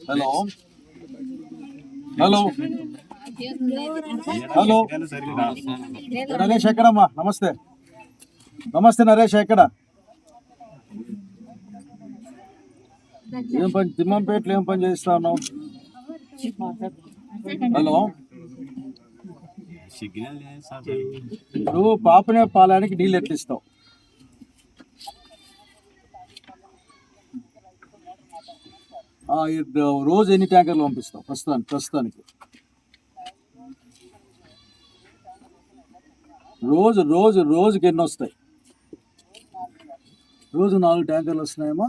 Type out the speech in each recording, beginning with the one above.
Hello hello hello Naresh ఎక్కడమ్మా? నమస్తే నమస్తే నరేష్ ఎక్కడ? ఏం పని తిమ్మంపేటలో ఏం పని చేస్తా ఉన్నావు? హలో నువ్వు పాపనే పాలానికి నీళ్ళు ఎట్లిస్తావు? రోజు ఎన్ని ట్యాంకర్లు పంపిస్తావు ప్రస్తుతానికి? రోజుకి ఎన్ని వస్తాయి? రోజు 4 ట్యాంకర్లు వస్తున్నాయేమో.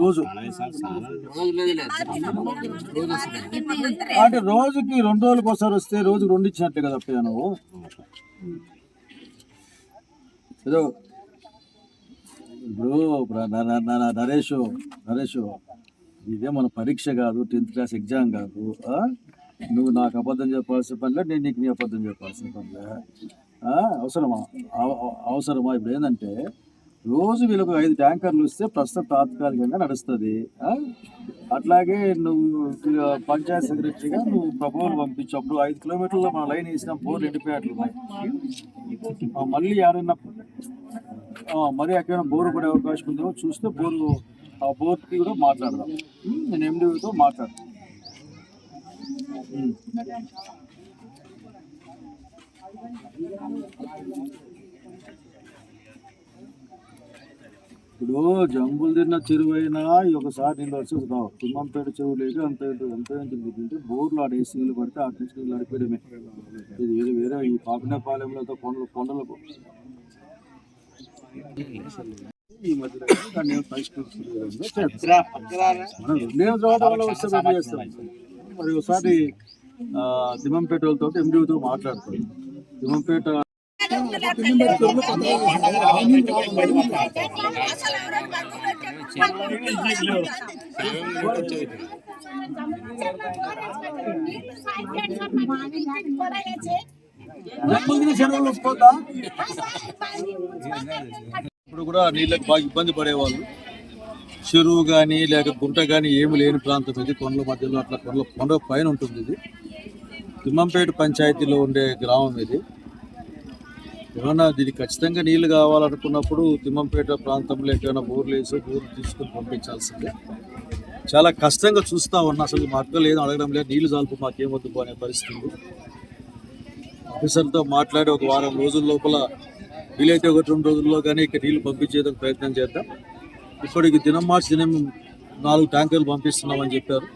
రోజు అంటే రోజుకి 2 రోజులకు ఒకసారి వస్తే రోజుకి 2 ఇచ్చినట్లే కదా అప్పుడు నువ్వు. ఏదో నరేష్ ఇదే మన పరీక్ష కాదు, 10th క్లాస్ ఎగ్జామ్ కాదు. నువ్వు నాకు అబద్ధం చెప్పాల్సిన పనిలే, నేను నీకు నీ అబద్ధం చెప్పాల్సిన పనిలే. అవసరమా? ఇప్పుడు ఏంటంటే రోజు వీళ్ళకు 5 ట్యాంకర్లు వస్తే ప్రస్తుతం తాత్కాలికంగా నడుస్తుంది. అట్లాగే నువ్వు పంచాయత్ సెక్రటరీగా నువ్వు ప్రపోజల్ పంపించినప్పుడు 5 కిలోమీటర్లో మన లైన్ వేసిన బోర్లు ఎండిపోయేట్లు ఉన్నాయి. మళ్ళీ ఏడైనా మరి ఎక్కడైనా బోరు పడే అవకాశం ఉందేమో చూస్తే ఆ బోర్కి కూడా మాట్లాడదాం. నేను ఎండితో మాట్లాడతాను. ఇప్పుడు జంబులు తిన్న చెరువు అయినా ఒకసారి నీళ్ళు వచ్చి తిమ్మంపేట చెరువు లేక అంత తింటే బోర్లు ఆడ వేసి నీళ్ళు పడితే ఆ నుంచి నీళ్ళు అడిపేయడమే. ఇది వేరే ఈ పాపినేపాలెంలో కొండలకు ఈ మధ్య దాన్ని చేస్తాం. మరి ఒకసారి తిమ్మంపేట వాళ్ళతో ఎండితో మాట్లాడతాం. తిమ్మంపేట ఇప్పుడు కూడా నీళ్ళకి బాగా ఇబ్బంది పడేవాళ్ళు. చెరువు కానీ లేక గుంట కానీ ఏమి లేని ప్రాంతం ఇది. కొండల మధ్యలో అట్లా కొండ పైన ఉంటుంది. ఇది తిమ్మంపేట పంచాయతీలో ఉండే గ్రామం ఇది. ఏమన్నా దీనికి ఖచ్చితంగా నీళ్లు కావాలనుకున్నప్పుడు తిమ్మంపేట ప్రాంతంలో ఎక్కడైనా బోర్లు వేసి బోర్లు తీసుకొని పంపించాల్సిందే. చాలా కష్టంగా చూస్తూ ఉన్నా. అసలు మా అక్కలు ఏదో అడగడం లేదు, నీళ్లు చాలుపు మాకేమొద్దు అనే పరిస్థితి. ఆఫీసర్తో మాట్లాడి ఒక వారం రోజుల లోపల వీలైతే 1-2 రోజుల్లో కానీ ఇక్కడ నీళ్లు పంపించేందుకు ప్రయత్నం చేద్దాం. ఇప్పటికి మార్చి దినం 4 ట్యాంకర్లు పంపిస్తున్నామని చెప్పారు.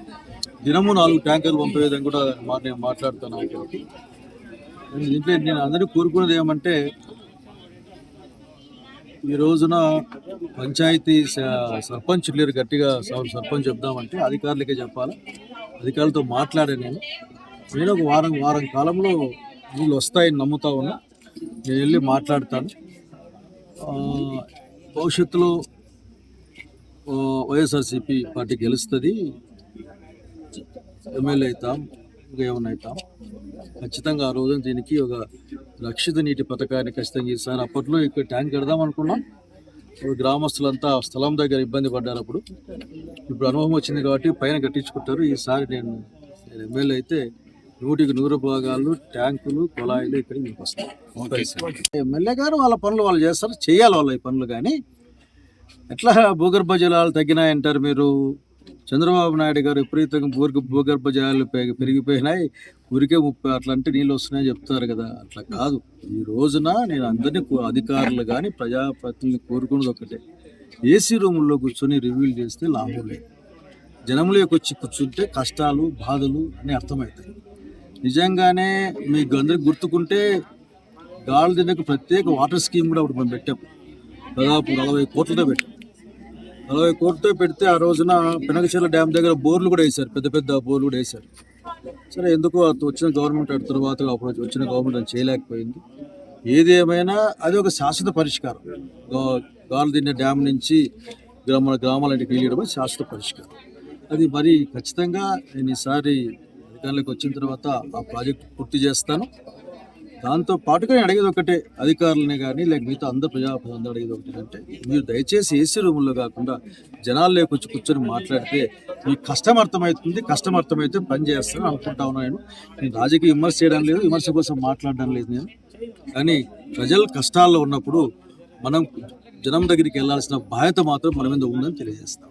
దినము 4 ట్యాంకర్లు పంపే విధంగా కూడా నేను మాట్లాడుతున్నాను. దీంట్లో నేను అందరినీ కోరుకున్నది ఏమంటే, ఈ రోజున పంచాయతీ సర్పంచ్ లేరు, గట్టిగా సర్పంచ్ చెప్దామంటే అధికారులకే చెప్పాలి. అధికారులతో మాట్లాడాను నేను ఒక వారం కాలంలో నీళ్ళు వస్తాయని నమ్ముతా ఉన్నా. నేను వెళ్ళి మాట్లాడతాను. భవిష్యత్తులో వైఎస్ఆర్సీపీ పార్టీ గెలుస్తుంది, ఎమ్మెల్యే అవుతాం, ఇంకా ఏమన్నా అవుతాం. ఖచ్చితంగా ఆ రోజున దీనికి ఒక రక్షిత నీటి పథకాన్ని ఖచ్చితంగా ఇస్తాను. అప్పట్లో ఇక్కడ ట్యాంక్ కడదాం అనుకున్నాం. గ్రామస్తులంతా స్థలం దగ్గర ఇబ్బంది పడ్డారు. ఇప్పుడు అనుభవం వచ్చింది కాబట్టి పైన కట్టించుకుంటారు. ఈసారి నేను ఎమ్మెల్యే అయితే 100% భాగాలు ట్యాంకులు కుళాయిలు ఇక్కడికి మీకు వస్తాయి. ఎమ్మెల్యే గారు వాళ్ళ పనులు వాళ్ళు చేస్తారు, చేయాలి వాళ్ళు ఈ పనులు. కానీ ఎట్లా భూగర్భ జలాలు తగ్గినాయంటారు మీరు? చంద్రబాబు నాయుడు గారు విపరీతంగా భూగర్భ జలాలు పెరిగిపోయినాయి, ఊరికే 30 అట్లాంటి నీళ్ళు వస్తున్నాయని చెప్తారు కదా. అట్లా కాదు. ఈ రోజున నేను అందరినీ అధికారులు కానీ ప్రజాప్రతినిధులు కోరుకున్నది ఒకటే, ఏసీ రూముల్లో కూర్చొని రివ్యూలు చేస్తే లాభం లేదు. జనంలోకి వచ్చి కూర్చుంటే కష్టాలు బాధలు అన్నీ అర్థమవుతాయి. నిజంగానే మీకు అందరికి గుర్తుకుంటే గాలి దిన్నకు ప్రత్యేక వాటర్ స్కీమ్ కూడా ఒకటి మనం పెట్టాం. దాదాపు 40 కోట్లతో పెట్టాం. 40 కోట్లతో పెడితే ఆ రోజున పెనకచెర్ల డ్యామ్ దగ్గర బోర్లు కూడా వేశారు, పెద్ద బోర్లు కూడా వేశారు. సరే, ఎందుకో వచ్చిన గవర్నమెంట్ తర్వాత అప్పుడు వచ్చిన గవర్నమెంట్ అది చేయలేకపోయింది. ఏది ఏమైనా అది ఒక శాశ్వత పరిష్కారం. గాలి దిన్న డ్యామ్ నుంచి మన గ్రామాలకి వెళ్ళడం శాశ్వత పరిష్కారం. అది మరి ఖచ్చితంగా నేను ఈసారి అధికారులకు వచ్చిన తర్వాత ఆ ప్రాజెక్ట్ పూర్తి చేస్తాను. దాంతో పాటుగా నేను అడిగేది ఒకటే, అధికారులని కానీ లేక మిగతా అందరు ప్రజాప్రతినిధులు అడిగేది ఒకటి అంటే, మీరు దయచేసి ఏసీ రూముల్లో కాకుండా జనాల్లోకి వచ్చి కూర్చొని మాట్లాడితే మీకు కష్టం అర్థమవుతుంది, కష్టం అర్థమైతే పని చేస్తాను అనుకుంటా ఉన్నాను. నేను రాజకీయ విమర్శ చేయడం లేదు, విమర్శ కోసం మాట్లాడడం లేదు నేను. కానీ ప్రజలు కష్టాల్లో ఉన్నప్పుడు మనం జనం దగ్గరికి వెళ్ళాల్సిన బాధ్యత మాత్రం మన మీద ఉందని తెలియజేస్తాం.